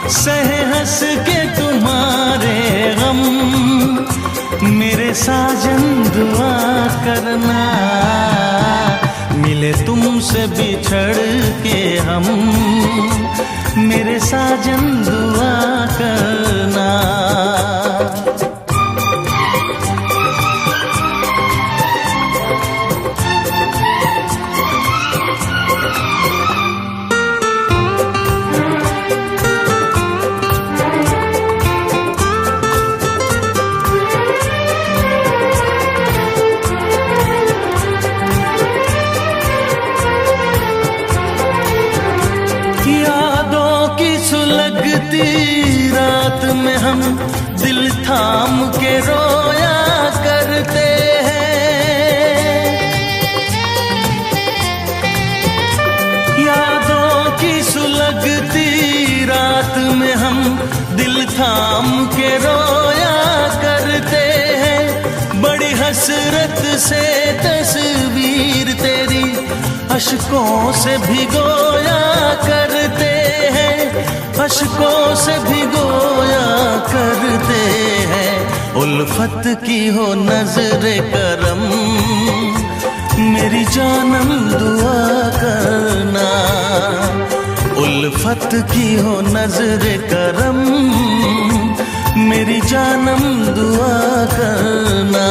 सहे हंस के तुम्हारे गम, मेरे साजन दुआ करना, मिले तुमसे बिछड़ के हम, मेरे साजन दुआ करना। सुलगती रात में हम दिल थाम के रोया करते हैं, यादों की सुलगती रात में हम दिल थाम के रोया करते हैं। बड़ी हसरत से तस्वीर तेरी अश्कों से भिगोया करते हैं, अश्कों से भिगोया करते हैं। उल्फत की हो नजरे करम, मेरी जानम दुआ करना, उल्फत की हो नजरे करम, मेरी जानम दुआ करना।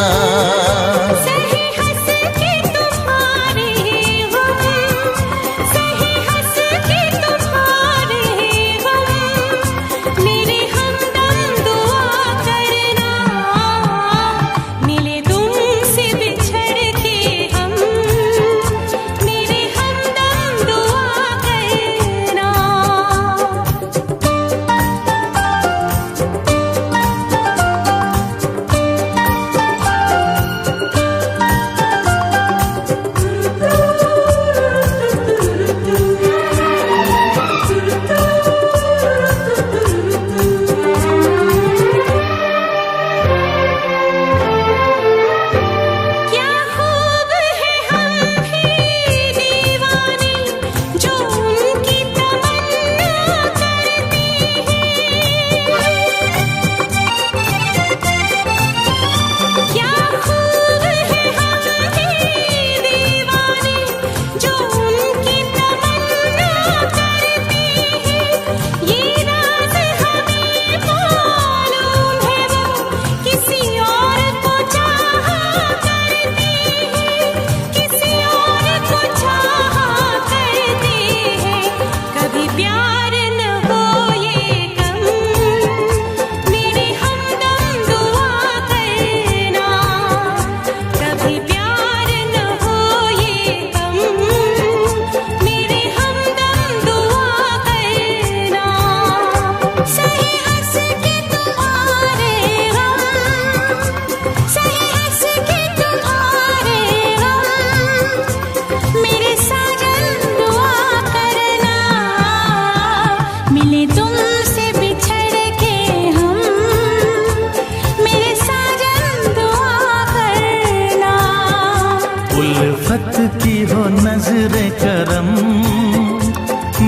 उल्फत की हो नजरे करम,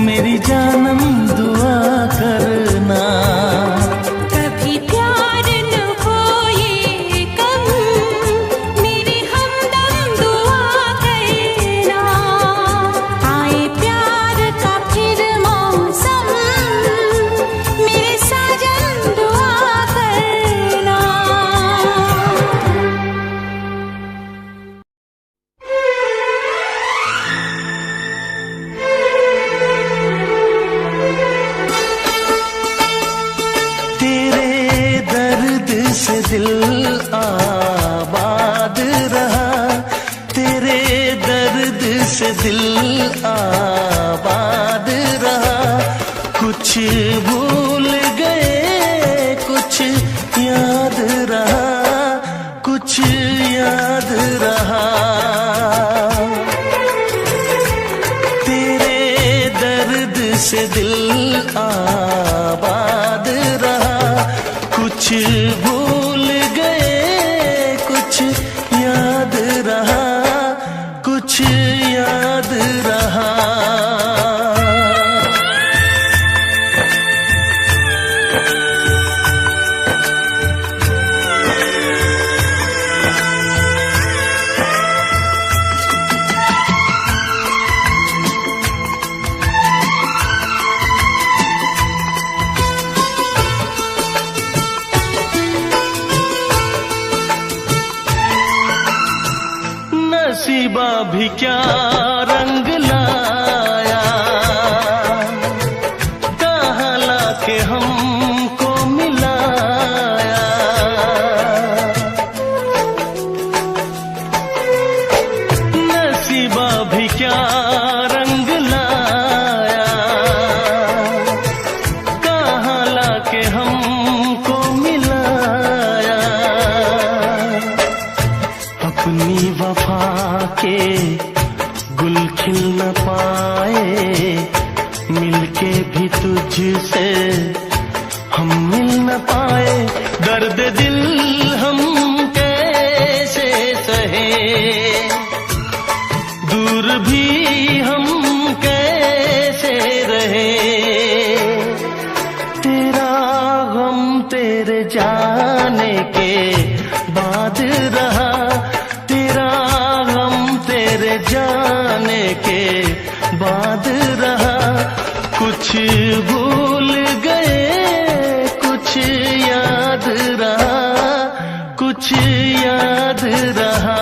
मेरी जानम दुआ करना। कभी प्यार न हो ये कम, मेरे हमदम दुआ करना। आए प्यार का फिर मौसम, मेरे साजन दुआ करना। से दिल आबाद रहा, तेरे दर्द से दिल आबाद रहा। कुछ भूल गए कुछ याद रहा, कुछ याद रहा। तेरे दर्द से दिल आबाद रहा। कुछ भूल गए कुछ याद रहा, कुछ याद रहा। क्या रंग लाया, कहाँ लाके हमको मिलाया। नसीबा भी क्या रंग लाया, कहाँ लाके हमको मिलाया। अपनी वफा के गुल खिल न पाए, मिलके भी तुझसे हम मिल न पाए। दर्द दिल हम कैसे सहे, दूर भी हम कैसे रहे। तेरा गम तेरे जाने के बाद रहा, तेरा गम तेरे जाने के बाद रहा। कुछ भूल गए कुछ याद रहा, कुछ याद रहा।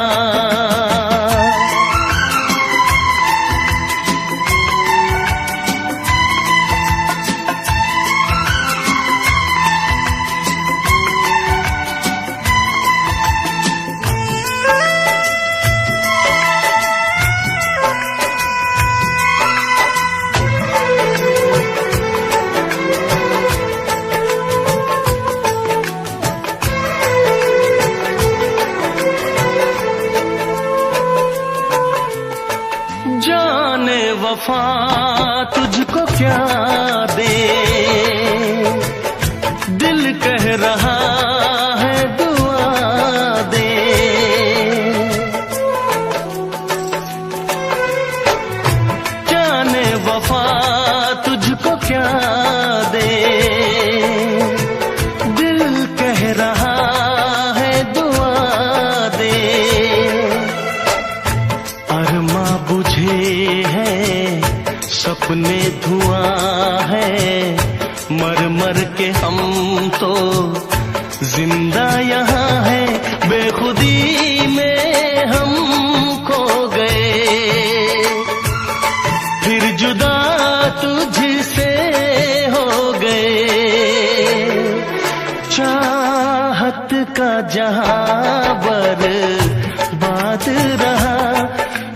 जाने वफा तुझको क्या दे, दिल कह रहा है दुआ दे। जाने वफा तुझको क्या दे, दिल कह रहा है दुआ दे। अरमा बुझे हैं सपने धुआं है, मर मर के हम तो जिंदा यहाँ है। बेखुदी में हम खो गए, फिर जुदा तुझसे हो गए। चाहत का जहां बर्बाद रहा,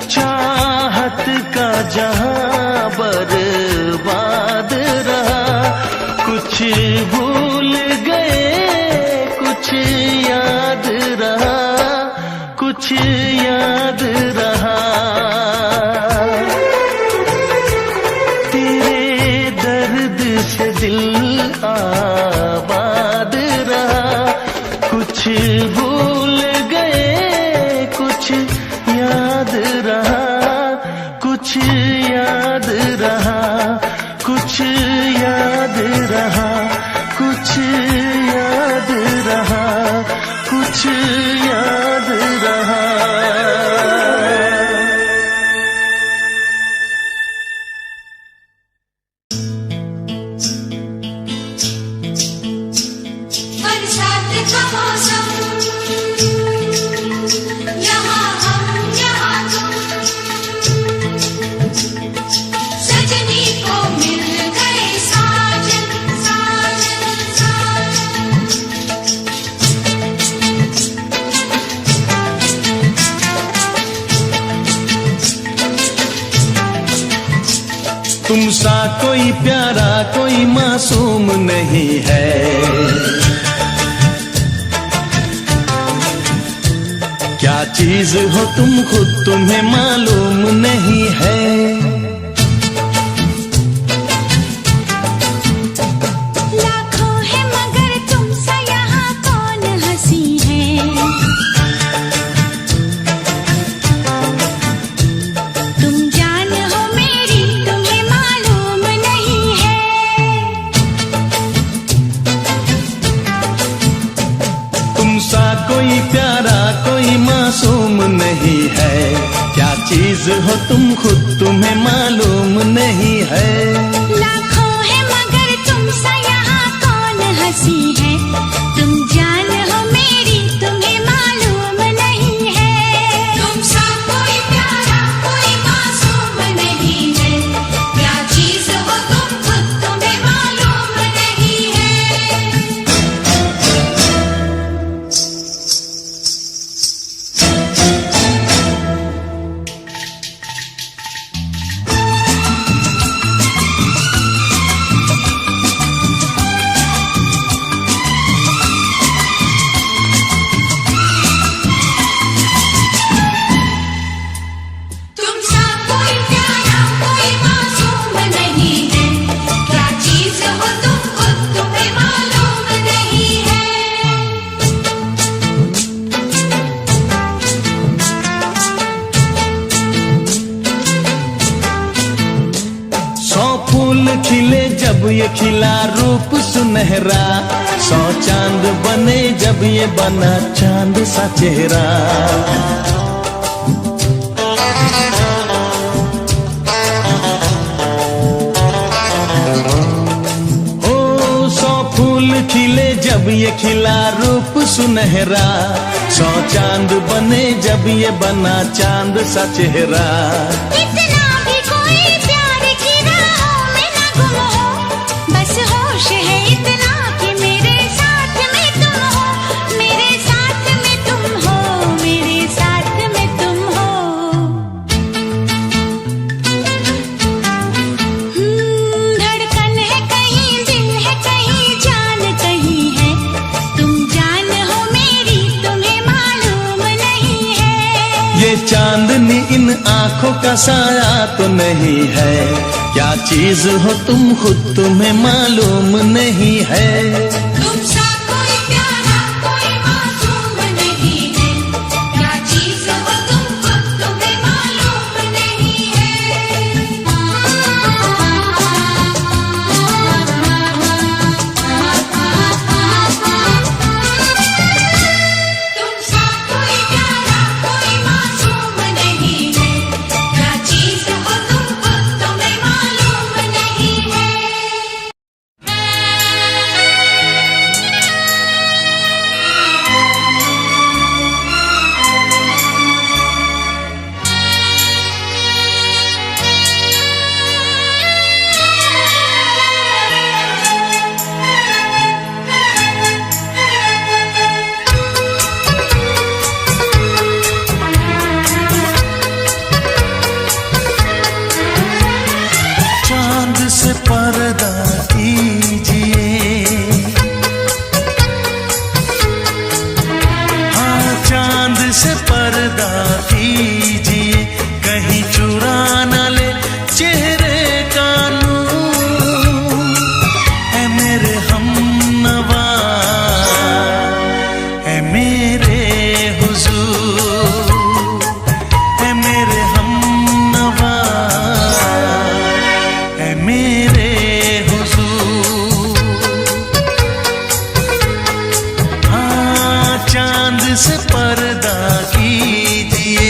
चाहत का जहां बर्बाद रहा। कुछ भूल गए कुछ याद रहा, कुछ याद रहा। तेरे दर्द से दिल आबाद रहा। कुछ भूल गए कुछ याद रहा, कुछ याद रहा, कुछ याद रहा, कुछ याद रहा, कुछ याद रहा। बरसात का मौसम, यहाँ हम यहाँ तुम, सजनी को मिल गए साजन साजन साजन। तुम सा कोई प्यारा कोई मासूम नहीं है, क्या चीज हो तुम खुद तुम्हें मालूम नहीं है। लाखों है मगर तुमसा यहाँ कौन हंसी है। तुम जान हो मेरी तुम्हें मालूम नहीं है। तुम सा कोई प्यारा कोई मासूम नहीं है, क्या चीज हो तुम खुद तुम्हें मालूम नहीं है। लाखों है मगर तुमसा यहाँ कौन हंसी है। तुम जान हो मेरी तुम्हें मालूम नहीं है। तुमसा कोई प्यारा कोई जब ये खिला रूप सुनहरा, 100 चांद बने जब ये बना चांद सा चेहरा। ओ 100 फूल खिले जब ये खिला रूप सुनहरा, 100 चांद बने जब ये बना चांद सा चेहरा। इतना भी कोई प्यार की राहों में ना गुम हो, बस होश है इतना कि मेरे साथ में तुम हो, मेरे साथ में तुम हो, मेरे साथ में तुम हो। धड़कन है कहीं, दिल है कहीं, जान कहीं है, तुम जान हो मेरी, तुम्हें मालूम नहीं है। ये चांदनी इन आंखों का साया तो नहीं है, क्या चीज हो तुम खुद तुम्हें मालूम नहीं है। तुमसा कोई प्यारा कोई मासूम नहीं है, क्या चीज हो तुम खुद तुम्हें मालूम नहीं है। तुमसा कोई प्यारा कोई मासूम नहीं है, क्या चीज हो तुम खुद तुम्हें मालूम नहीं है। चांद से पर्दा कीजिए, हाँ चांद से पर्दा कीजिए, कहीं चुरा न ले चेहरे का नूर। ऐ मेरे हमनवा, ऐ मेरे हुजूर, ऐ मेरे हमनवा, ऐ मेरे हुजूर। हाँ चांद से पर्दा कीजिए।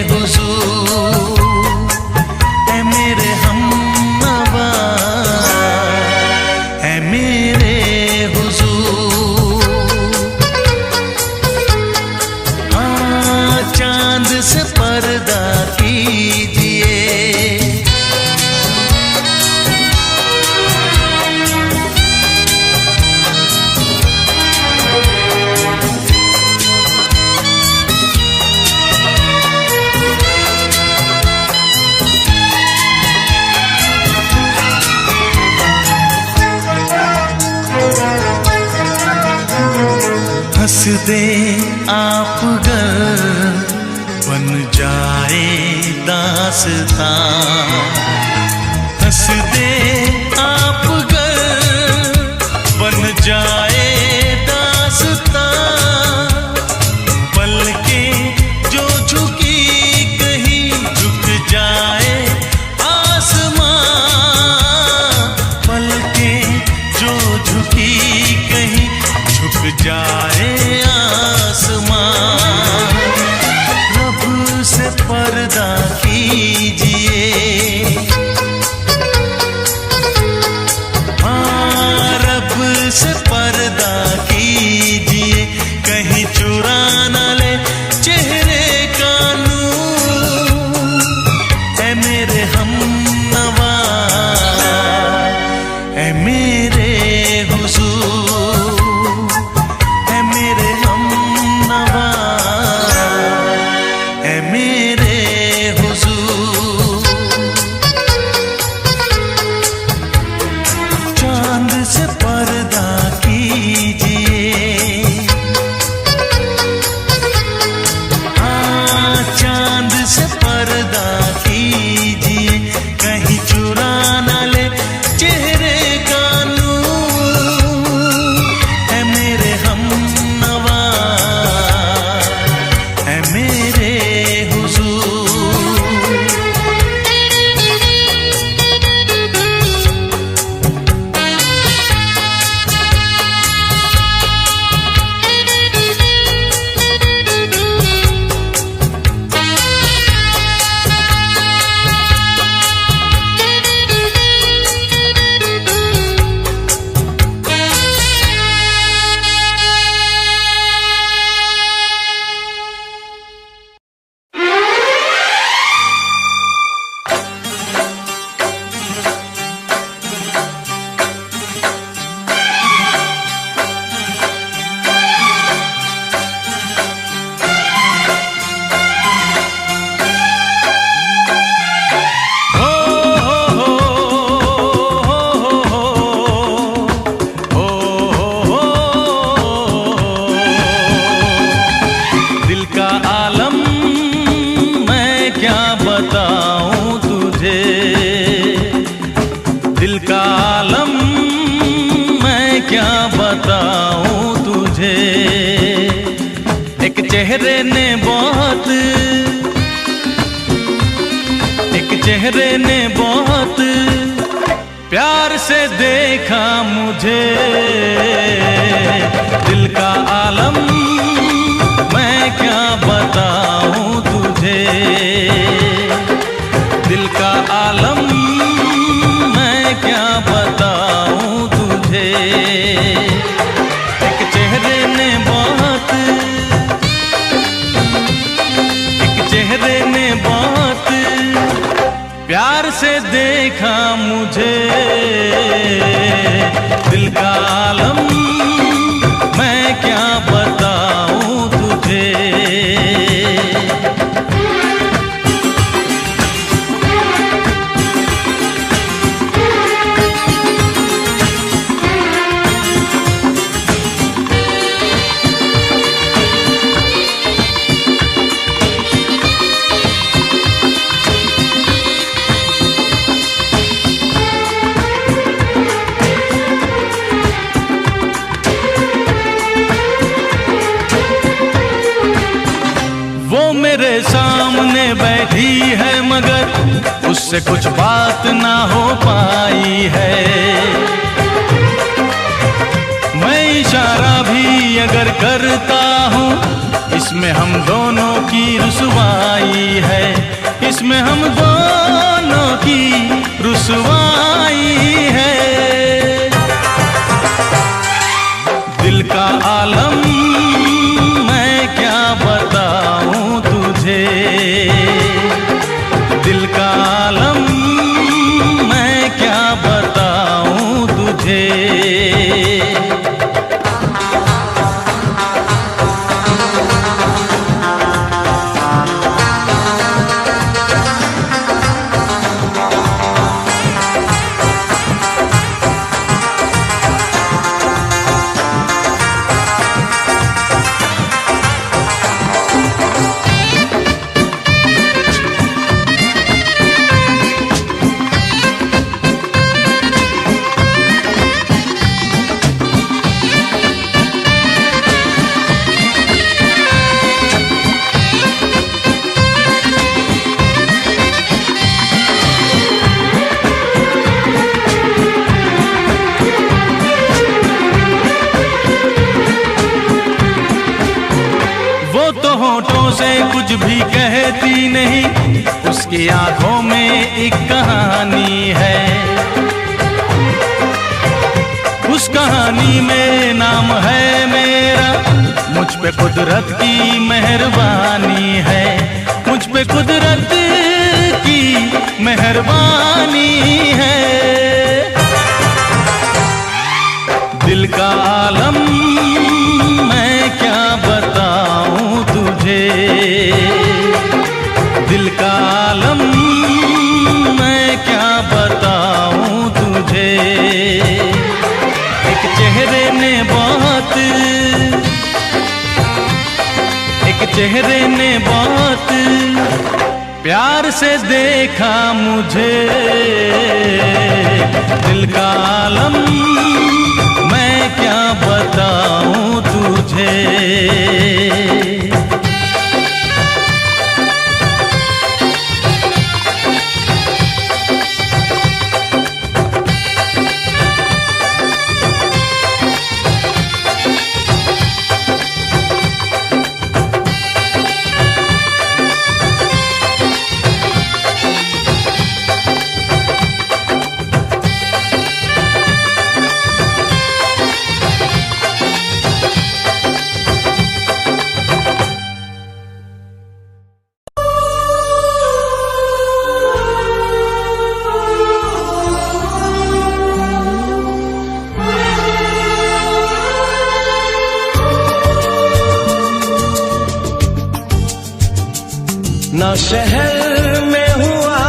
हुजूर, ऐ मेरे हमनवा, ऐ मेरे हुजूर। हाँ, चांद से पर्दा कीजिए, हंस दे आप गर बन जाए दास्तां, हंस दे आप गर बन जाए दास्तां। पलकें जो झुकी कहीं झुक जाए आसमां, पलकें जो झुकी कहीं झुक जाए आसमां। रब से पर्दा कीजिए, हाँ रब से पर्दा कीजिए, कहीं चुरा न ले चेहरे का नूर, ऐ मेरे हमनवा, ऐ मेरे हुजूर, ऐ मेरे हमनवा, ऐ मेरे हुजूर। चांद से पर्दा कीजिए, हाँ चांद से पर्दा कीजिए, कहीं चुरा न ले चेहरे का नूर, ऐ मेरे हमनवा, ऐ मेरे हुजूर। दिल का आलम मैं क्या बताऊं तुझे, दिल का आलम मैं क्या बताऊं तुझे। एक चेहरे ने बहुत, एक चेहरे ने बहुत प्यार से देखा मुझे। दिल का आलम मैं क्या बताऊं तुझे, दिल का आलम मैं क्या बताऊं तुझे। एक चेहरे ने बहुत, एक चेहरे ने बहुत प्यार से देखा मुझे। दिल का आलम मैं क्या बताऊं तुझे। मेरे सामने बैठी है मगर उससे कुछ बात ना हो पाई है। मैं इशारा भी अगर करता हूँ इसमें हम दोनों की रुसवाई है। इसमें हम दोनों की रुसवाई है। दिल का आलम मैं क्या बताऊं तुझे, दिल का आलम मैं क्या बताऊं तुझे। होठों से कुछ भी कहती नहीं, उसकी आंखों में एक कहानी है। उस कहानी में नाम है मेरा, मुझ पे कुदरत की मेहरबानी है, मुझ पे कुदरत की मेहरबानी है। दिल का आलम मैं क्या बताऊं तुझे, दिल का आलम मैं क्या बताऊं तुझे। एक चेहरे ने बहुत, एक चेहरे ने बहुत प्यार से देखा मुझे। दिल का आलम मैं क्या बताऊं तुझे। ना शहर में हुआ,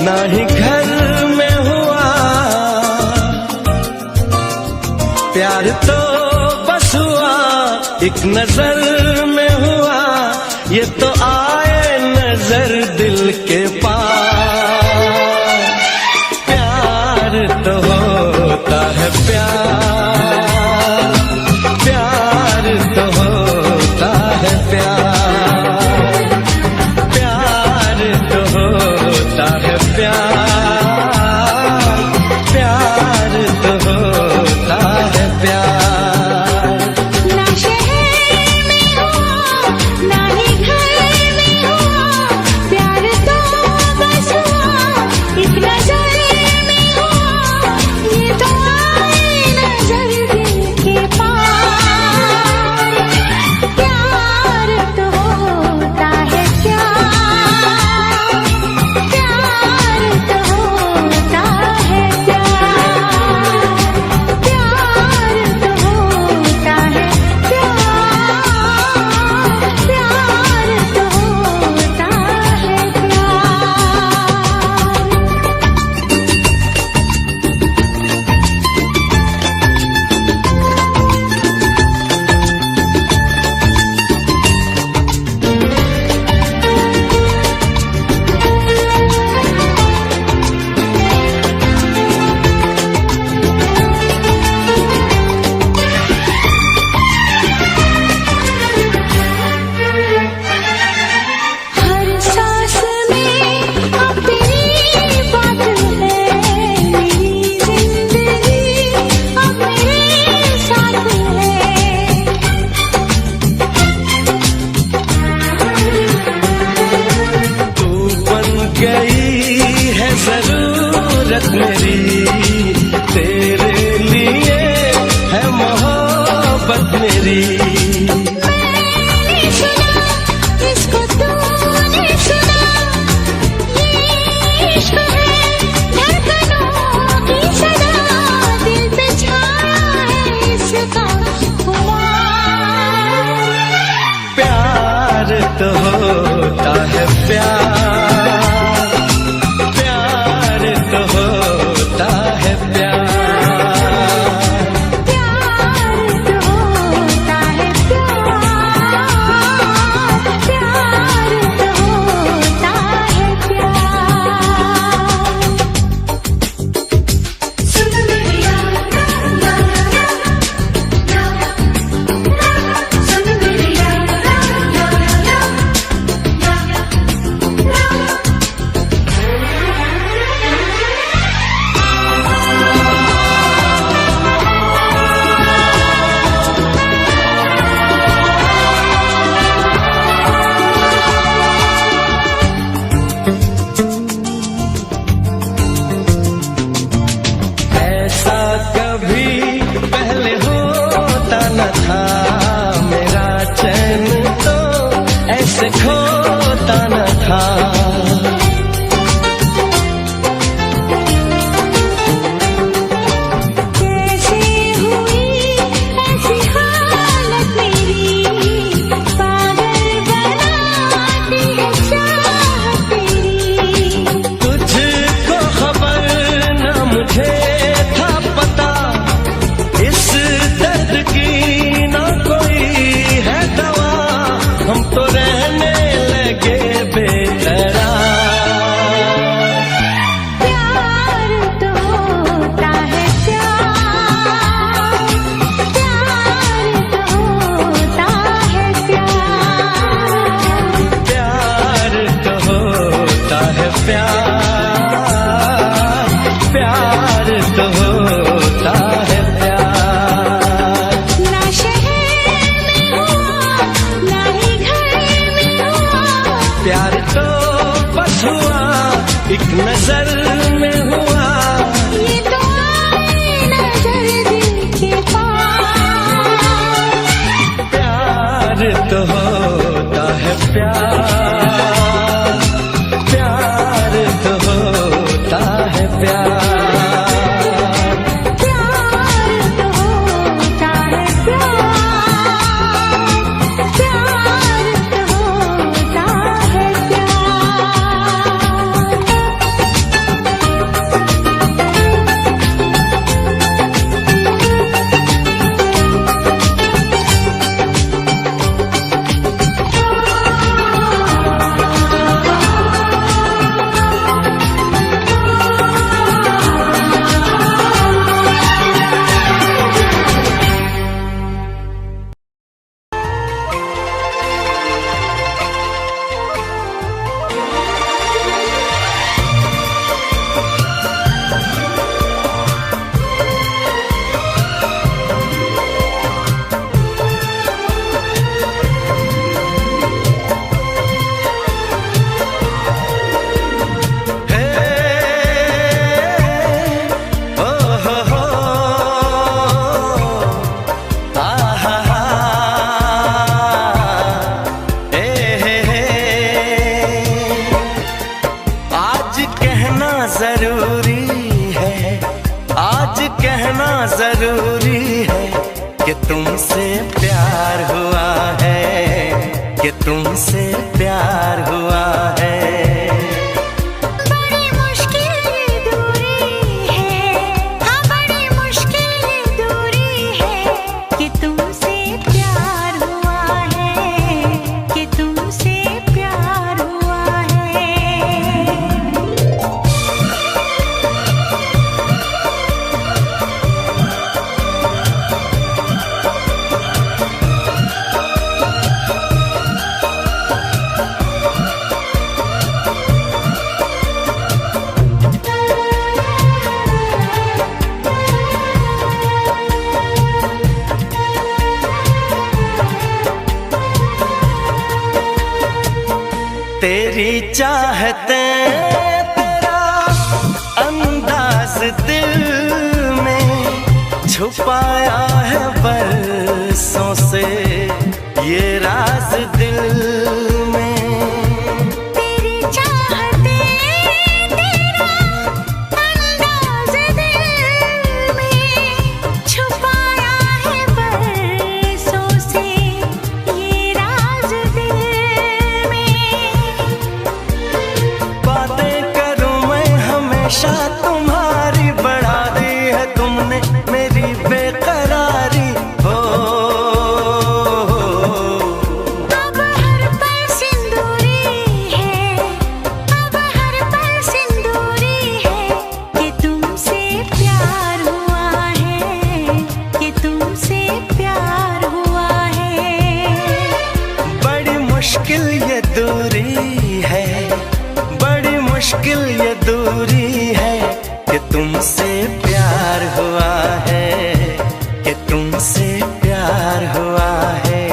ना ही घर में हुआ, प्यार तो बस हुआ एक नजर में हुआ। ये तो आए नजर दिल के पास, प्यार तो होता है प्यार, प्यार तो होता है प्यार, प्यार तो होता है प्यार, प्यार तो होता है प्यार। ना शहर में हुआ, ना ही घर प्यार तो होता है प्यार, प्यार तो होता है प्यार। खोता न था कैसे हुई ऐसी हालत मेरी, पागल बनाती है चाहत तेरी। तुझको खबर न मुझे था पता, इस दर्द की न कोई है दवा, हम तो रहने लगे बेकरार। प्यार तो होता है प्यार, प्यार तो होता है प्यार, प्यार तो होता है प्यार, प्यार तो होता है प्यार। ना शहर में हुआ ना ही घर में हुआ, प्यार तो बस हुआ एक नजर में हुआ, ये तो आए नजर दिल के पास। प्यार तो होता है प्यार, प्यार तो होता है प्यार, प्यार तो होता है प्यार, प्यार तो होता है जरूरी है कि तुमसे प्यार हुआ है, कि तुमसे प्यार हुआ है। बड़ी मुश्किल दूरी है, हाँ बड़ी मुश्किल दूरी है, कि तुमसे प्यार हुआ है, कि तुमसे प्यार हुआ है। तेरी चाहते तेरा अंदाज दिल में छुपाया है बरसों से ये राज दिल में। तेरी चाहते तेरा अंदाज दिल में छुपाया है बरसों से ये राज दिल हमेशा तुम्हारी बढ़ा दी है तुमने मेरी बेकरारी हो। अब हर पल सिंदूरी है, अब हर पल सिंदूरी है कि तुमसे प्यार हुआ है, कि तुमसे प्यार हुआ है। बड़ी मुश्किल ये दूरी है, बड़ी मुश्किल ये दूरी है कि तुमसे प्यार हुआ है, कि तुमसे प्यार हुआ है।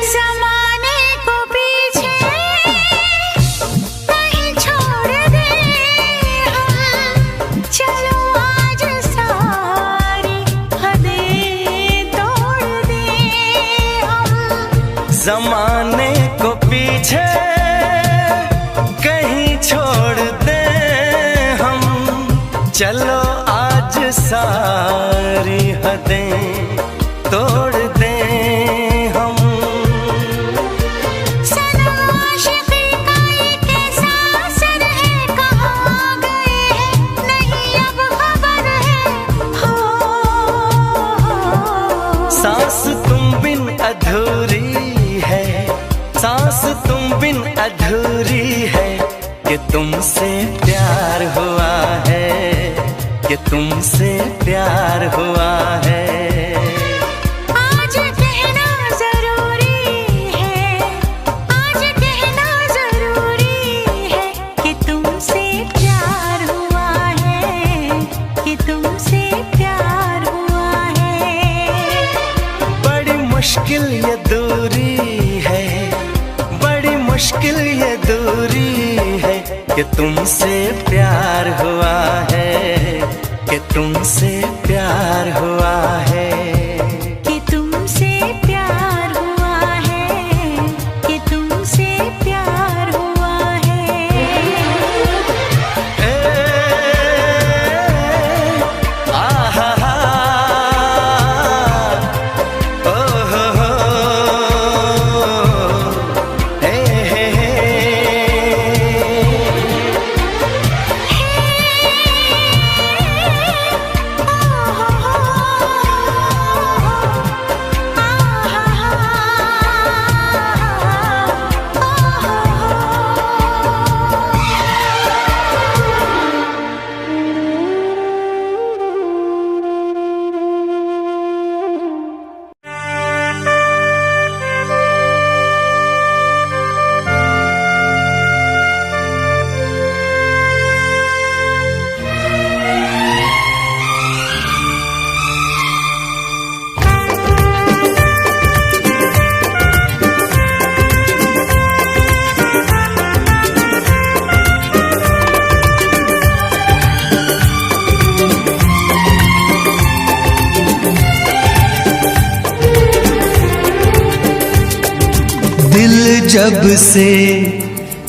ज़माने को पीछे कहीं छोड़ दे हम, चलो आज सारी हदें तोड़ दे हम। जमाने को पीछे कहीं छोड़ दे हम, चलो आज सारी हदें तोड़ दे हम। सनम आशिक़ी का ये कैसा असर है, कहाँ गए हैं नहीं अब खबर है हो। सांस तुम बिन अधूरी है, सांस तुम बिन अधूरी है कि तुमसे प्यार हुआ है, कि तुमसे प्यार हुआ है। आज कहना जरूरी है, आज कहना जरूरी है कि तुमसे प्यार हुआ है, कि तुमसे प्यार हुआ है। बड़ी मुश्किल ये दूरी है, बड़ी मुश्किल ये दूरी है कि तुमसे प्यार हुआ है, कि तुमसे प्यार हुआ है। कि तुमसे प्यार हुआ है, कि तुमसे प्यार हुआ है। आहा हा, ओ हो, हे हे हे। दिल जब से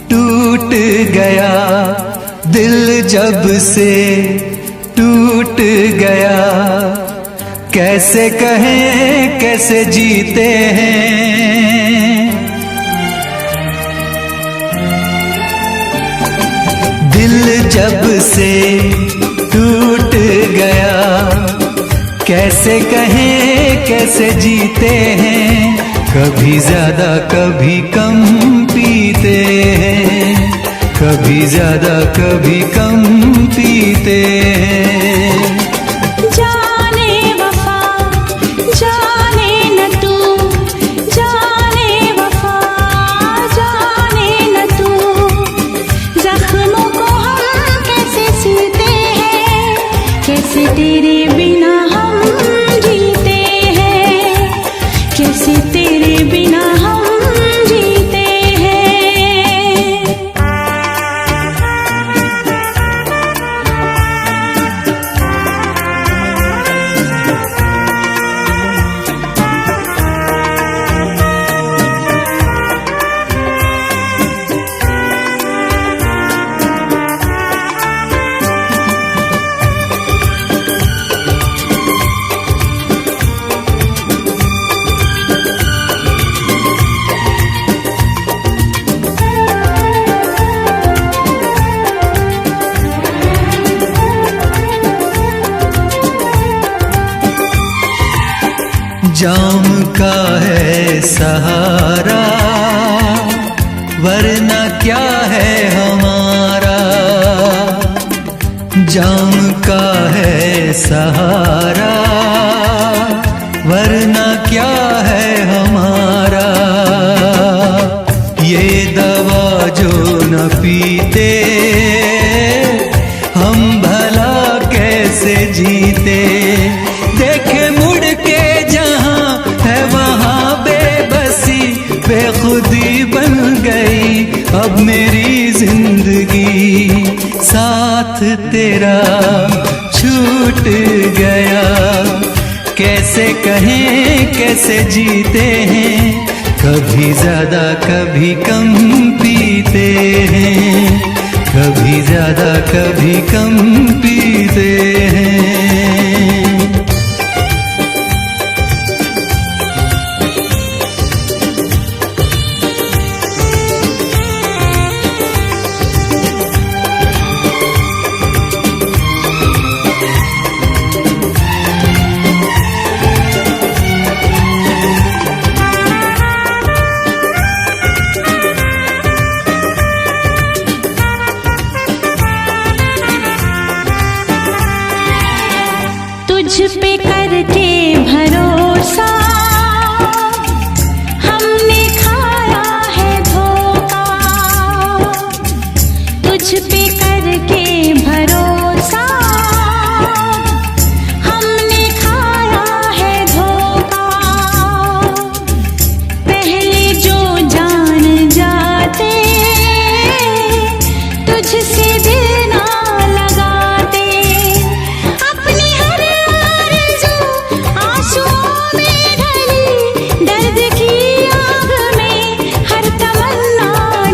टूट गया, दिल जब से टूट गया, कैसे कहें कैसे जीते हैं। दिल जब से टूट गया, कैसे कहें कैसे जीते हैं। कभी ज्यादा कभी कम पीते हैं, कभी ज्यादा कभी कम पीते हैं। जाने वफा जाने न तू, जाने वफा जाने न तू, जख्मों को हम कैसे सीते हैं, कैसे तेरे बिना हम जीते हैं। जाम का है सहारा, वरना क्या है हमारा। जाम का है सहारा, वरना क्या है हमारा। ये दवा जो न पीते, हम भला कैसे जीते। देखे मुड़ के जहां है वहां बेबसी, बेखुदी बन गई अब मेरी जिंदगी। साथ तेरा छूट गया, कैसे कहें कैसे जीते हैं। कभी ज्यादा कभी कम पीते हैं, कभी ज्यादा कभी कम पीते हैं। तुझ पे करके भरोसा हमने खाया है धोखा। तुझ पे करके भरोसा हमने खाया है धोखा। पहले जो जान जाते तुझसे दिल ना लगाते। अपनी हर आंसुओं में ढली दर्द की आग में हर तमन्ना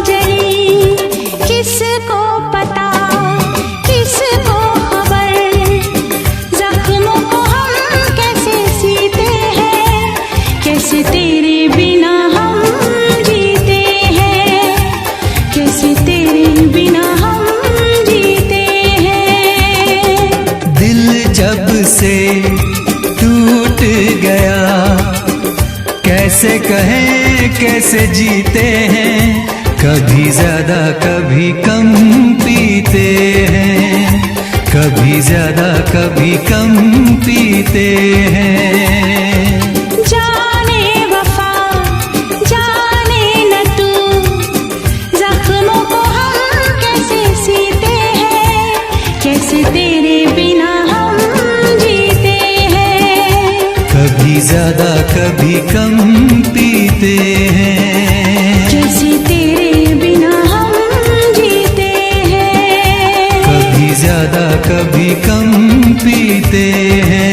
जली। किसको पता किसको खबर, जख्मों को हम कैसे सीते हैं। कैसे तेरे बिना हम जीते हैं, कैसे तेरे बिना हम जीते हैं। दिल जब से टूट गया, कैसे कहें कैसे जीते हैं। कभी ज्यादा कभी कम पीते हैं, कभी ज्यादा कभी कम पीते हैं। जाने वफा जाने न तू, जख्मों को हम कैसे सीते हैं। कैसे तेरे बिना हम जीते हैं। कभी ज्यादा कभी कम पीते हैं। कैसे तेरे बिना हम जीते हैं। कभी ज्यादा कभी कम पीते हैं।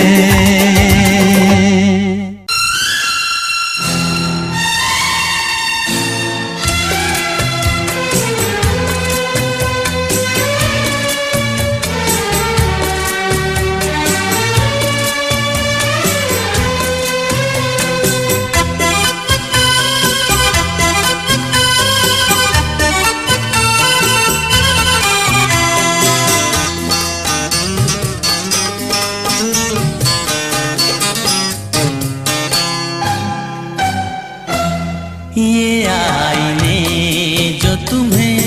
ये आईने जो तुम्हें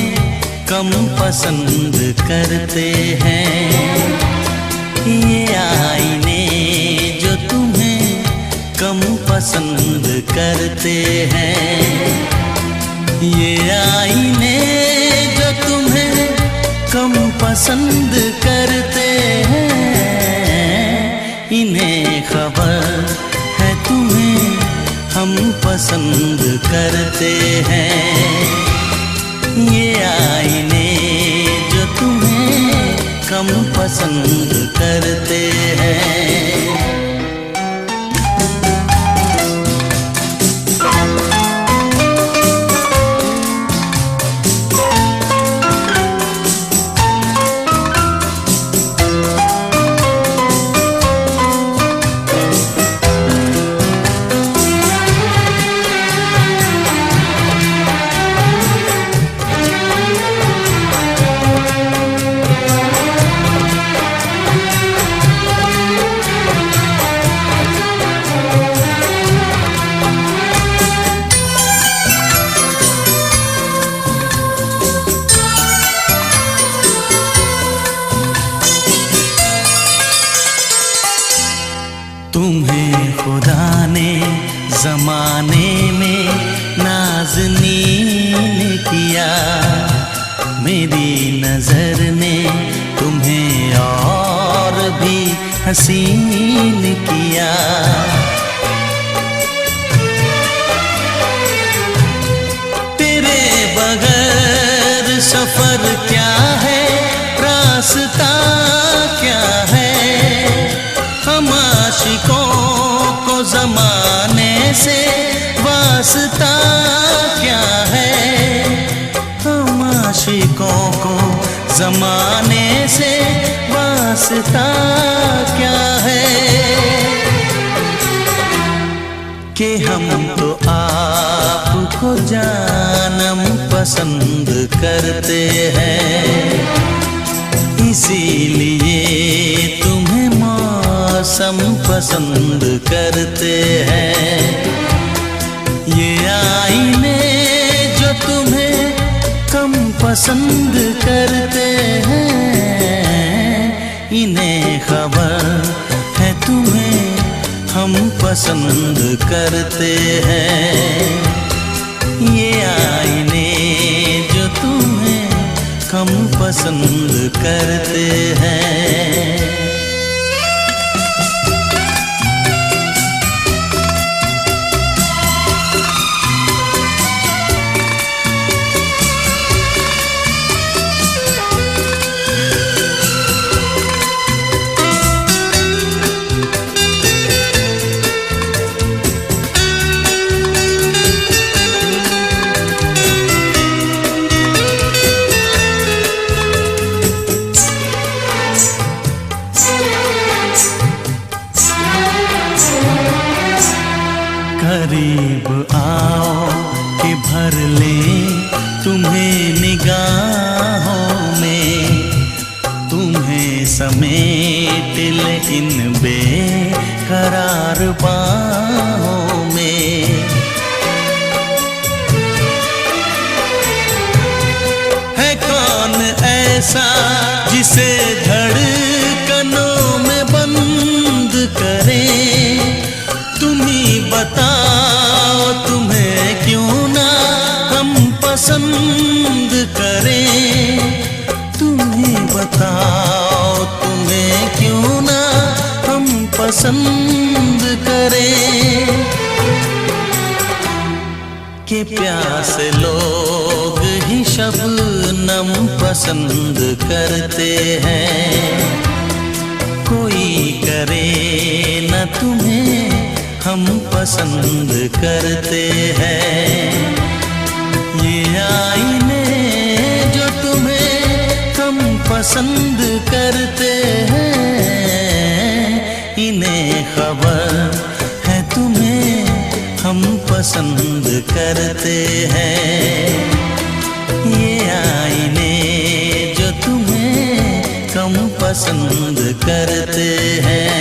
कम पसंद करते हैं, ये आईने जो तुम्हें कम पसंद करते हैं। ये आईने जो तुम्हें कम पसंद करते हैं, इन्हें खबर है तुम्हें हम पसंद करते हैं। ये आईने जो तुम्हें कम पसंद करते हैं। खुदा ने जमाने में नाज़नीन किया, मेरी नजर ने तुम्हें और भी हसीन किया। तेरे बगैर सफर क्या है, रास्ता क्या है, हम आशिकों को जमाने से वास्ता क्या है, हम आशिकों को जमाने से वास्ता क्या है, कि हम तो आपको जानम पसंद करते हैं, इसीलिए तुम्हें मौसम पसंद करते हैं। ये आईने जो तुम्हें कम पसंद करते हैं, इन्हें खबर है तुम्हें हम पसंद करते हैं। ये आईने जो तुम्हें कम पसंद करते हैं। करीब आओ कि भर ले तुम्हें निगाहों में, तुम्हें समेट ले इन बेकरार बाहों में। है कौन ऐसा जिसे धड़कनों में बंद करे, तुम्ही बताओ तुम्हें क्यों ना हम पसंद करें, तुम्ही बताओ तुम्हें क्यों ना हम पसंद करें। कि प्यासे लोग ही शबनम पसंद करते हैं, कोई करे न तुम्हें हम पसंद करते हैं। ये आईने जो तुम्हें हम पसंद करते हैं, इन्हें खबर है तुम्हें हम पसंद करते हैं। ये आईने जो तुम्हें कम पसंद करते हैं।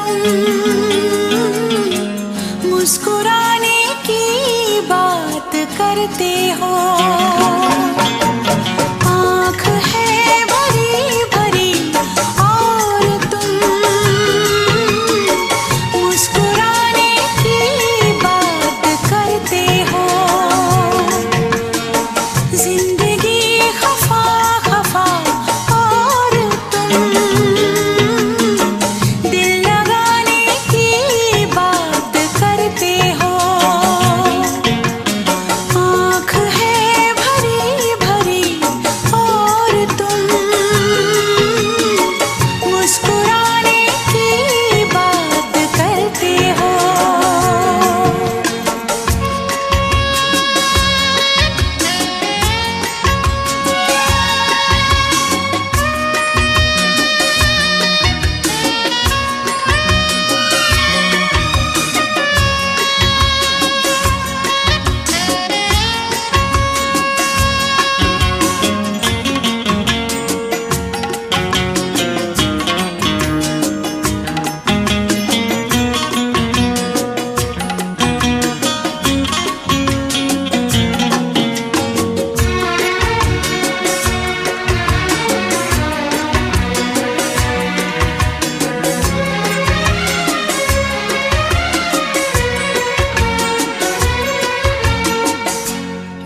तुम मुस्कुराने की बात करते हो। आँख है भरी भरी और तुम मुस्कुराने की बात करते हो। जिंदगी खफा खफा और तुम दिल लगाने की बात करते हो। आँख है भरी भरी और तुम मुस्कुराने की बात करते हो।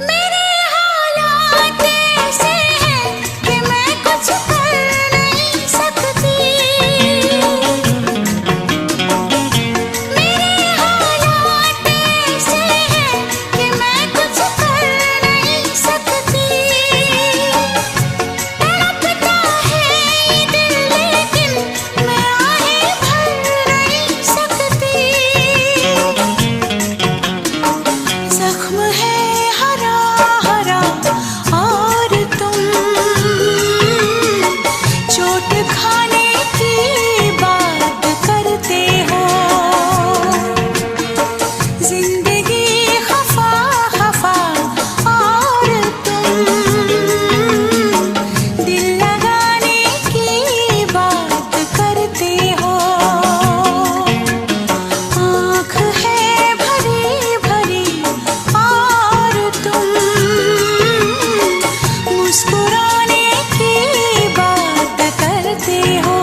मेरे हालात ऐसे हैं कि मैं कुछ कर नहीं सकती। मेरे हालात ऐसे हैं कि मैं कुछ कर नहीं सकती। तड़पता है ये दिल लेकिन मैं आहें भर नहीं सकती। जख्म है हरा हरा और तुम चोट खाने की बात करते हो। जिंदगी खफा खफा और तुम दिल लगाने की बात करते हो। आँख है भरी भरी और तुम मुस्कुराने की बात करते हो।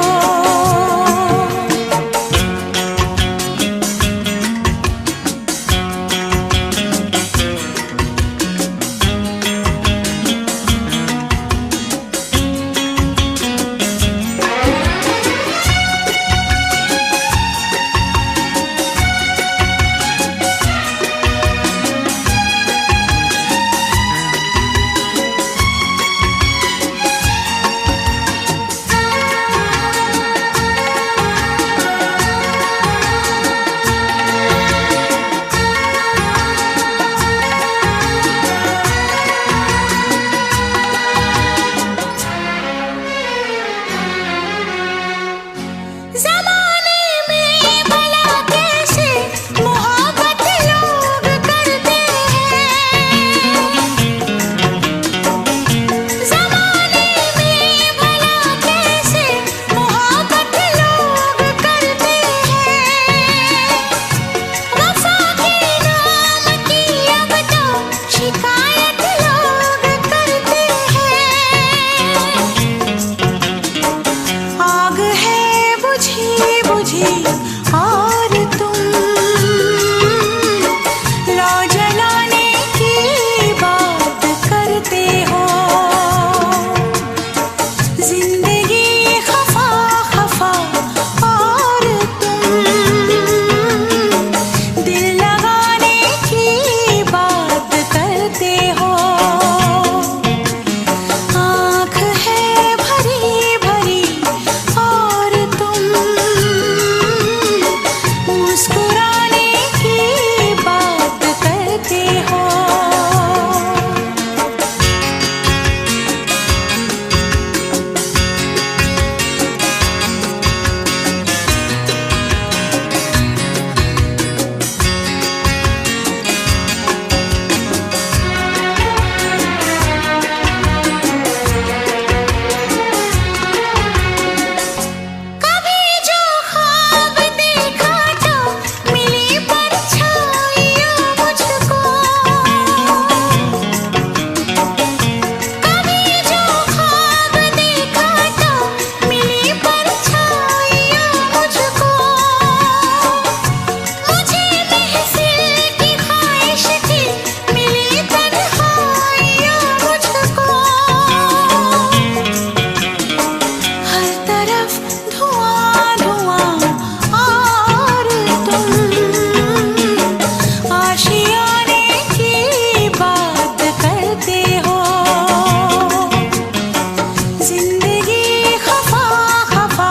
जिंदगी खफा खफा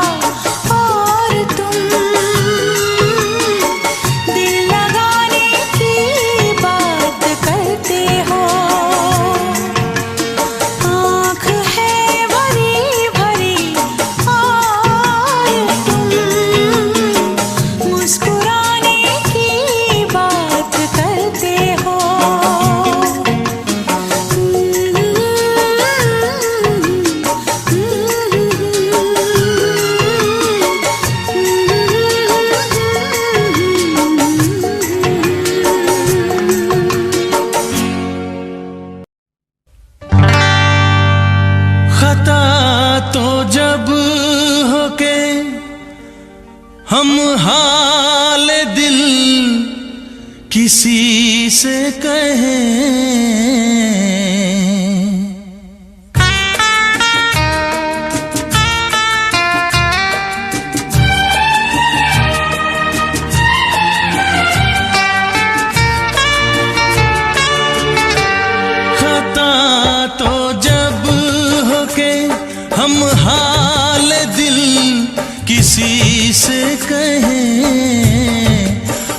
और तुम दिल लगाने की बात करते हो। आँख है भरी भरी और तुम मुस्कुराने की बात करते हो। खता तो जब हो के हम हाल दिल किसी से कहें, खता तो जब हो के हम हाल दिल किसी से कहें,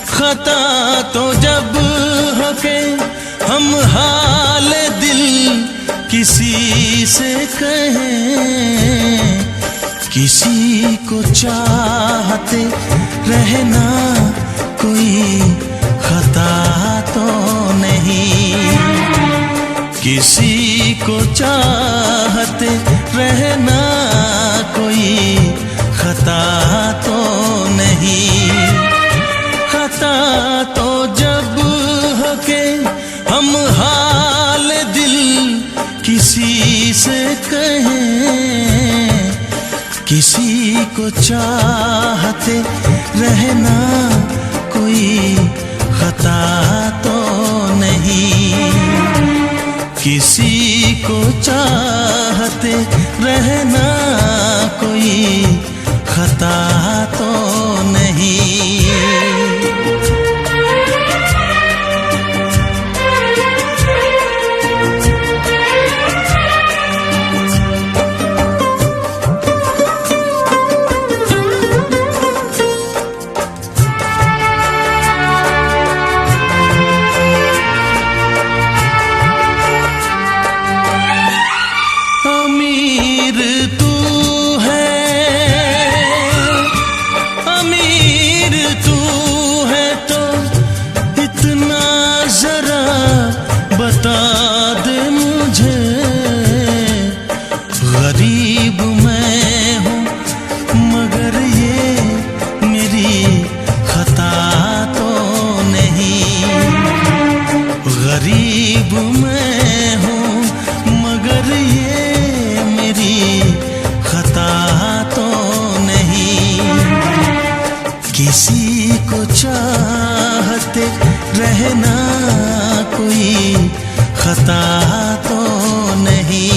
खता तो जब हो के हम हाल दिल किसी से कहें, किसी को चाहते रहना कोई खता तो नहीं, किसी को चाहते रहना कोई खता तो नहीं। खता तो जब हो के हम हाल दिल किसी से कहें, किसी को चाहते रहना कोई खता तो नहीं, किसी को चाहते रहना कोई खता तो नहीं। अमीर तू है, अमीर तू है तो इतना जरा बता दे मुझे, गरीब मैं हूँ मगर ये मेरी खता तो नहीं, गरीब मैं हूँ मगर ये मेरी खता तो नहीं, किसी को चाहते रहना कोई खता तो नहीं।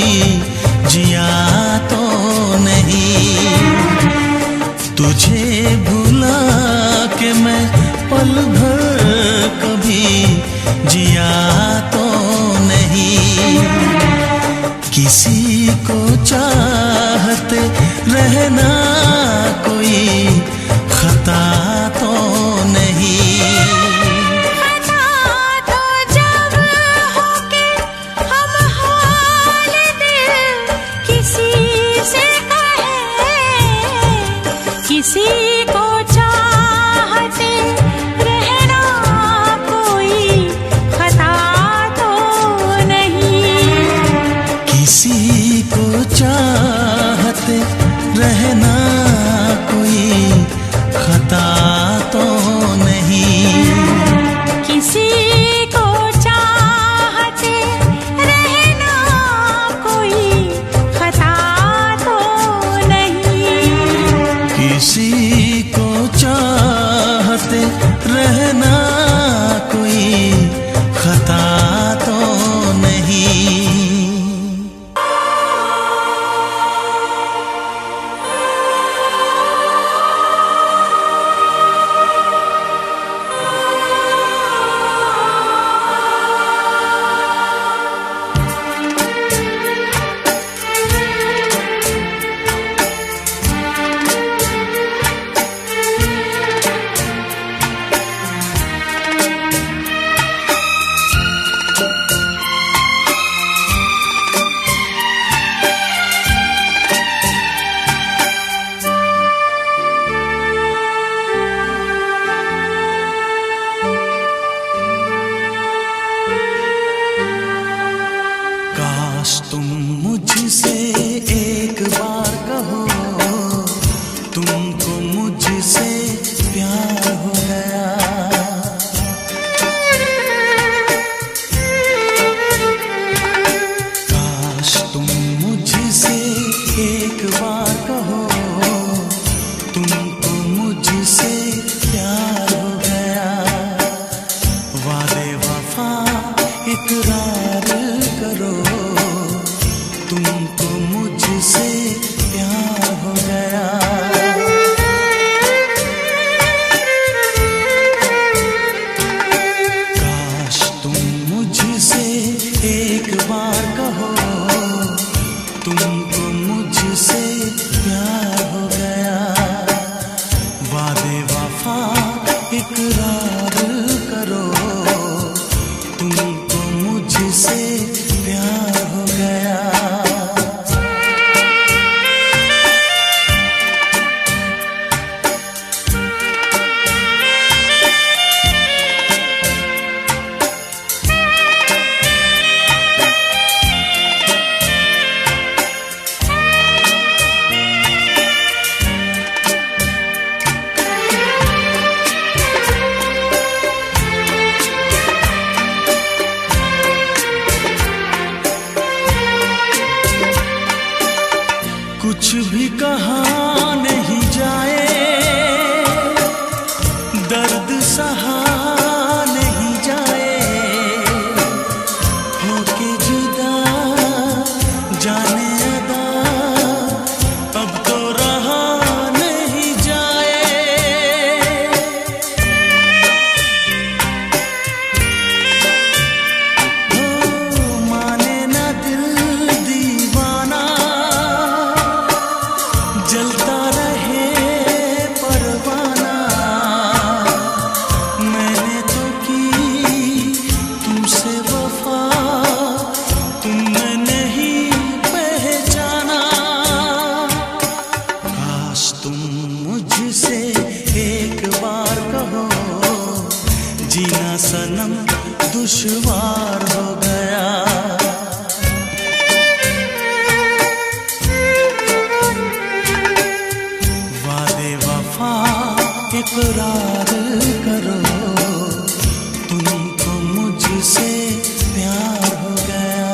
कोई जिया तो नहीं। तुझे भुला के मैं पल भर कभी जिया तो नहीं। किसी को चाहते रहना कोई खता तो नहीं। खता तो जब हो के हम हाल दिल किसी से कहे, किसी को चाहते रहना कोई खता तो नहीं। किसी को चाहते रहना कोई खता तो नहीं। किसी को चाहते रहना कोई खता तो नहीं। किसी को चाहते रहना कोई खता तो नहीं। काश तुम मुझसे एक बार कहो, तुमको मुझसे प्यार हो गया। काश तुम मुझसे एक बार कहो, तुमको मुझसे प्यार हो गया। वादे वफा इकरार करो, तुमको मुझसे प्यार हो गया। काश तुम मुझसे एक बार कहो, तुमको मुझसे प्यार हो गया। वादे वफा इकरार करो, तुमको मुझसे प्यार हो गया। कुछ भी कहा नहीं जाए, दर्द सहा नहीं जाए। होके जुदा जाने अदा, अब तो रहा नहीं जाए। हो माने ना दिल दीवाना, जलता रहे परवाना। मैंने तो की तुमसे वफा, तुमने नहीं पहचाना। काश तुम मुझसे एक बार कहो, जीना सनम दुश्वार हो गया। वादे वफा इकरार करो, तुमको मुझसे प्यार हो गया।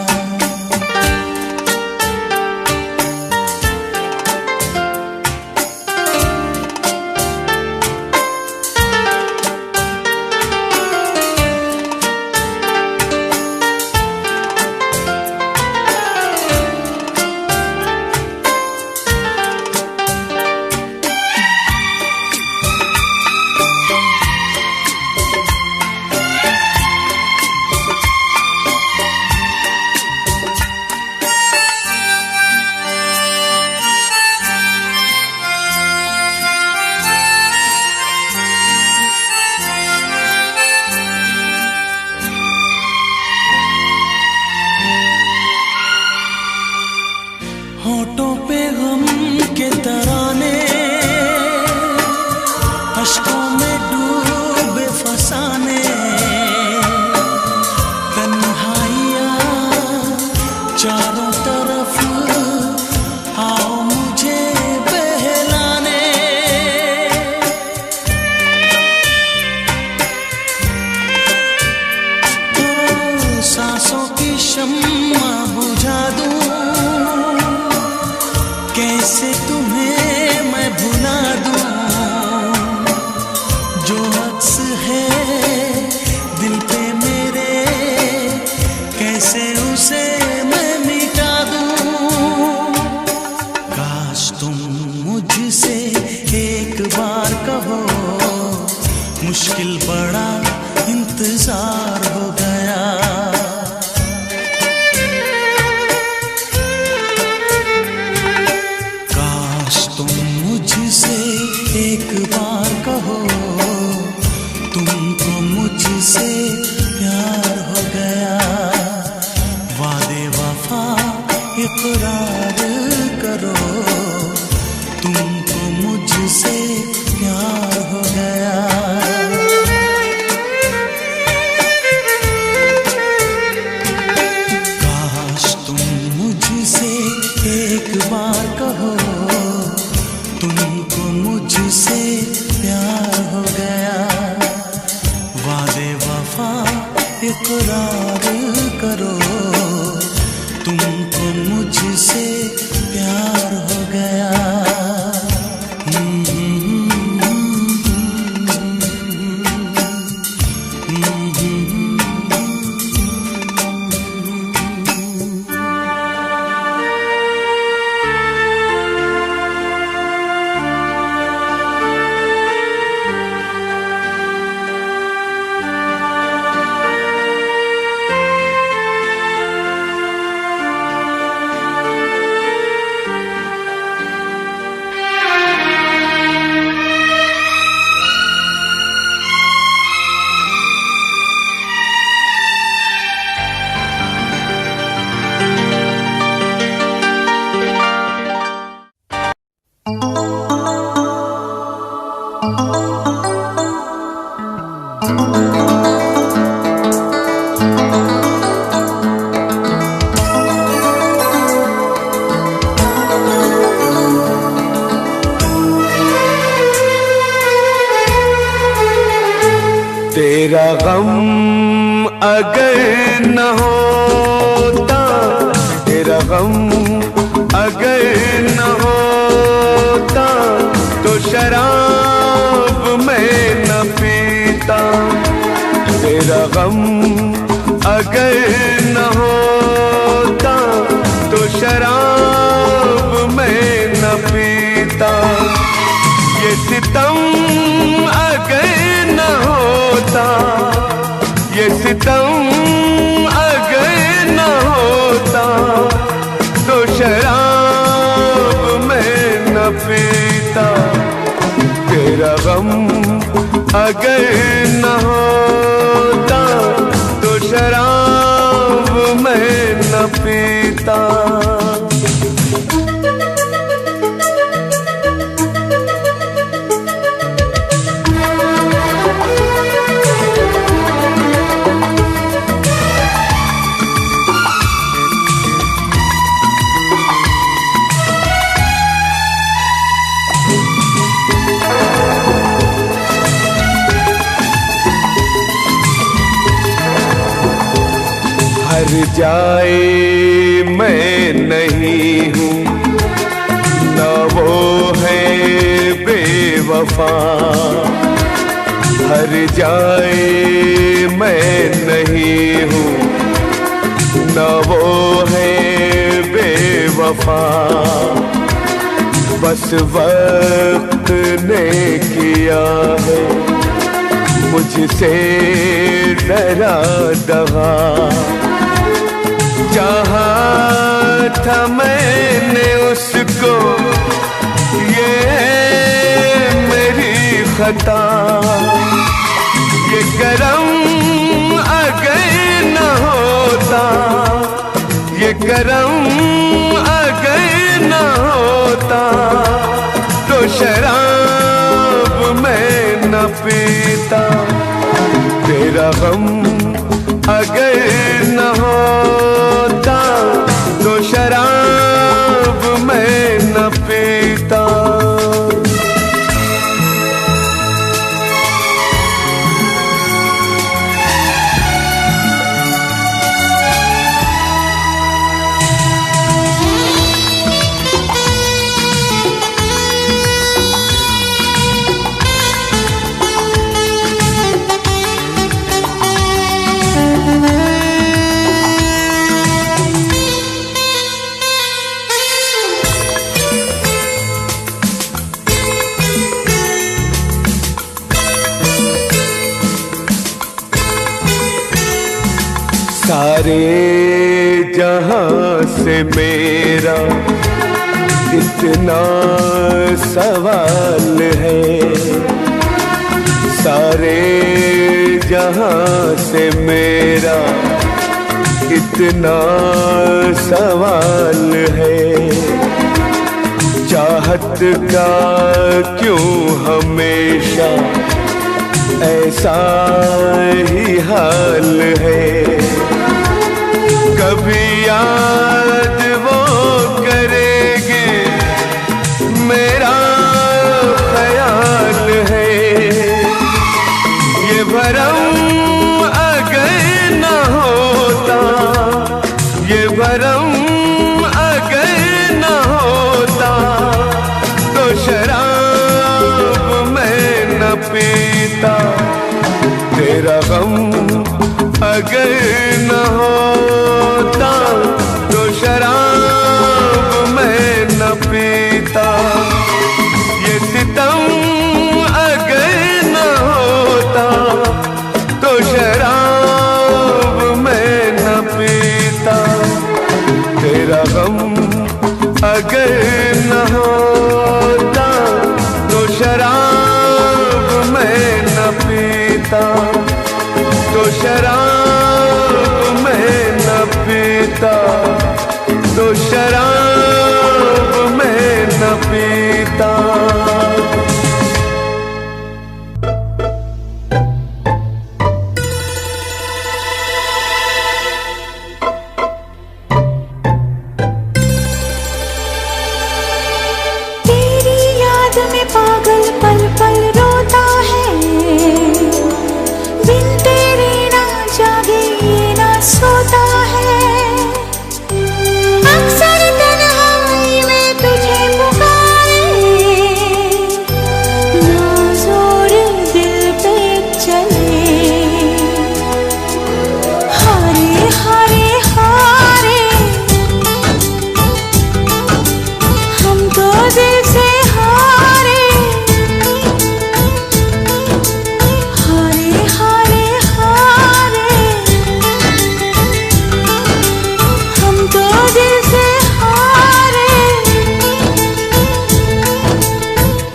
होठों पे गम के तराने, अश्कों में डूबे फसाने, तन्हाइयाँ चारों तरफ आओ मुझे बहलाने। तो सांसों की शम्मा बुझा दूं, कैसे तुम्हें मैं भुला दूं, जो अक्स है दिल पे मेरे, कैसे उसे मैं मिटा दूं। काश तुम मुझसे एक बार कहो, मुश्किल बड़ा इंतजार हो गया। मुझसे एक बार कहो, तुमको मुझसे प्यार हो गया। वादे वफा इकरार करो, तुमको मुझसे प्यार हो गया। काश तुम मुझसे एक बार कहो, तुमको मुझसे प्यार हो गया। वादे वफा इकरार करो, तुमको मुझसे प्यार हो गया। तेरा गम अगर न होता, तेरा गम अगर न होता, तो शराब मैं न पीता। तेरा गम अगर न होता, तो शराब मैं न पीता। ये सितम अगर न होता, ये सितम अगर न होता, तो शराब मैं न पीता। तेरा गम अगर न होता, तो शराब मैं न पीता। हर जाए मैं नहीं हूँ, न वो है बेवफा। हर जाए मैं नहीं हूँ, न वो है बेवफा। बस वक्त ने किया है मुझसे डरा दगा। चाहा था मैंने उसको, ये मेरी खता। ये करम अगर न होता, ये करम अगर शराब मैं न पीता, तेरा गम अगर न होता तो शराब मैं न पीता। सारे जहां से मेरा इतना सवाल है, सारे जहां से मेरा इतना सवाल है। चाहत का क्यों हमेशा ऐसा ही हाल है, कभी याद वो करेंगे मेरा ख्याल है। ये भरम अगर न होता, ये भरम अगर न होता तो शराब मैं न पीता, तेरा गम अगर न होता तो शराब मैं न पीता। ये सितम अगर न होता तो शराब मैं न पीता, तेरा गम अगर न होता तो शराब मैं न पीता, तो शराब मैं न पीता, तो शराब मैं न पीता। तेरी याद में पागल पल पल रोता है, बिन तेरे ना जागे ना सोता है। अक्सर तन्हाई में तुझे पुकारे, ना जोर दिल पे चले। हारे हारे हारे हम तो दिल से हारे, हारे हारे हारे हम तो दिल से हारे।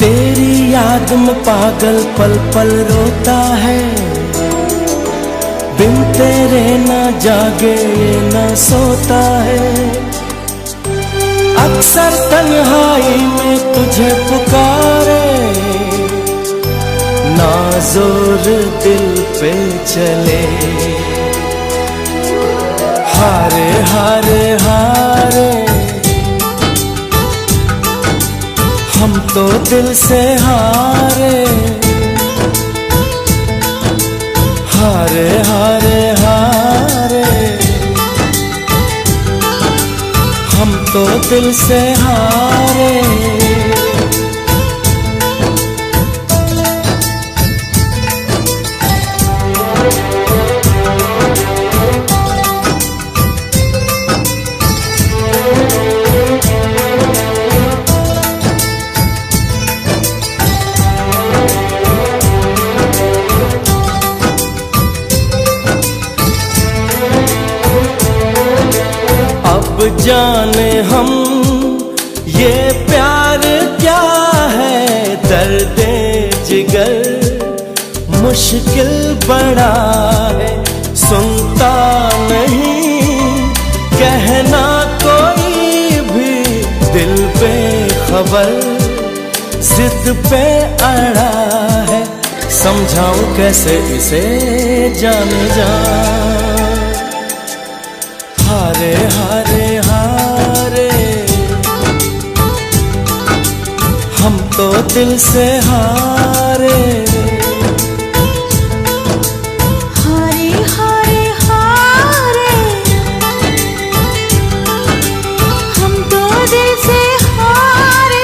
तेरी याद में पागल पल पल रोता है, बिन तेरे ना जागे ना सोता है। अक्सर तन्हाई में तुझे पुकारे, ना जोर दिल पे चले। हारे हारे हारे हम तो दिल से हारे, हारे हारे हारे हम तो दिल से हारे। अब जाने हम ये प्यार क्या है, दर्द जिगर मुश्किल बड़ा है। सुनता नहीं कहना कोई भी दिल बेखबर, जिद पे अड़ा है, समझाऊं कैसे इसे जाने जा। हारे हारे हारे हम तो दिल से हारे। हारे हारे हारे हम तो दिल से हारे।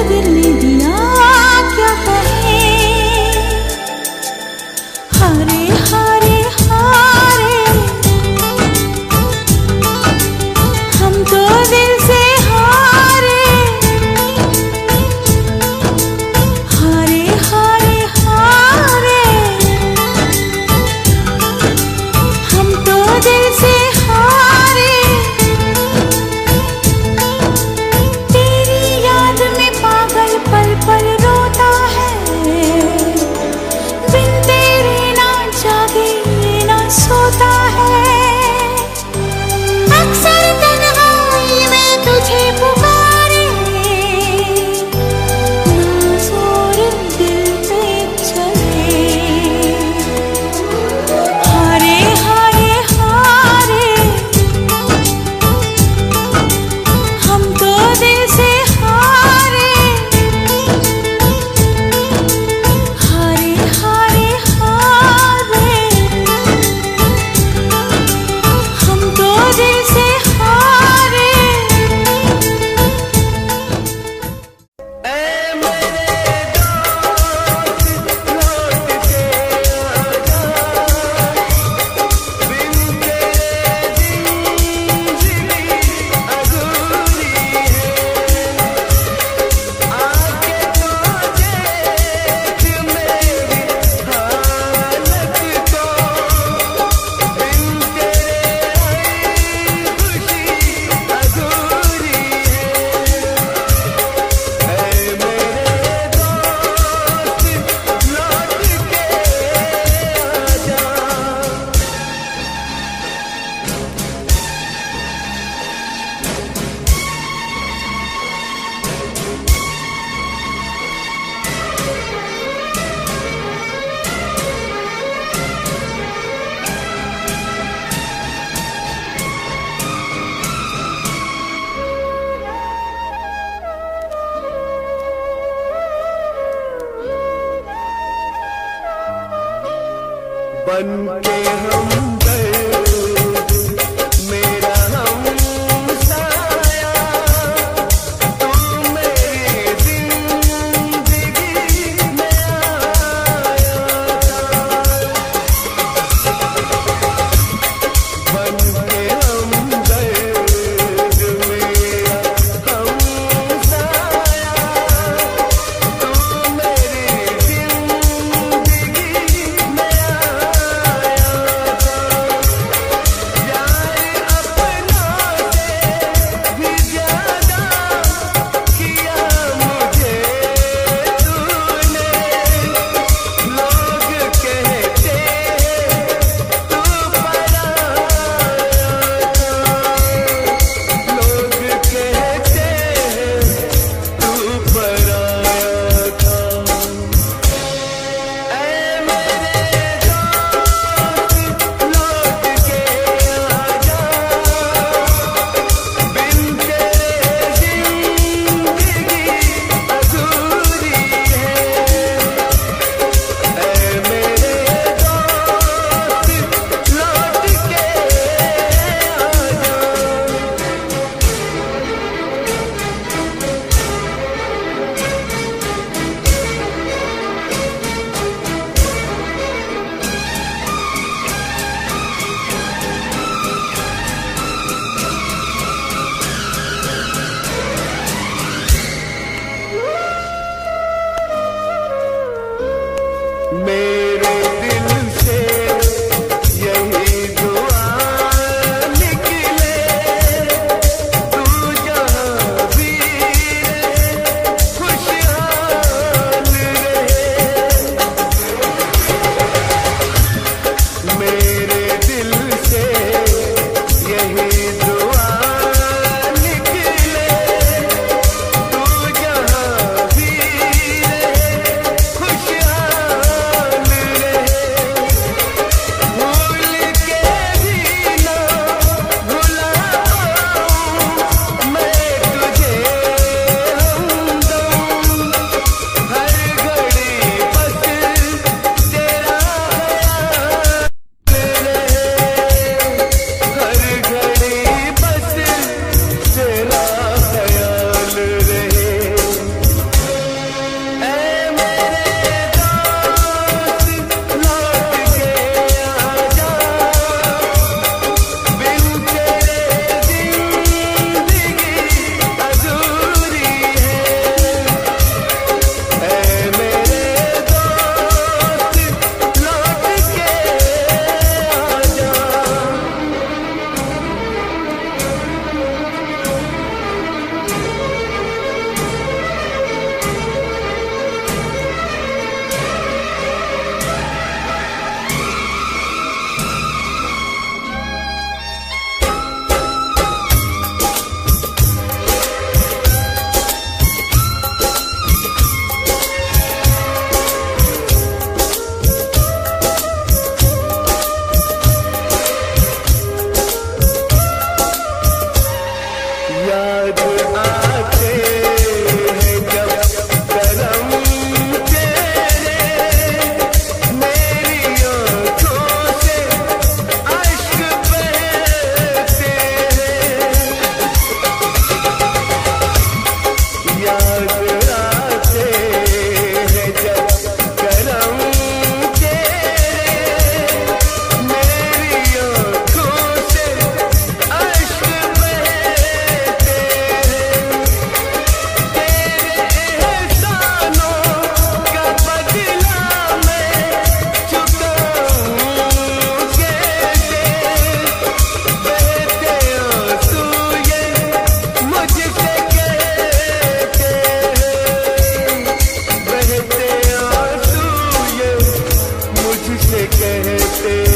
दिल ने दिया क्या कहे। हारे हारे हारे हम तो दिल से हारे। हारे हारे हारे हम तो दिल से हारे। पल पल रोता है, बिन तेरे ना जागे ना सोता है। अक्सर तन्हाई में तुझे पुकारे, ना जोर दिल पे चले। हारे हारे हारे हम तो दिल से हारे। बन के हम मेरा हम साया, तू मेरी जिंदगी में आया था। बन के हम मेरा हम साया, तू मेरी जिंदगी में आया था। कहते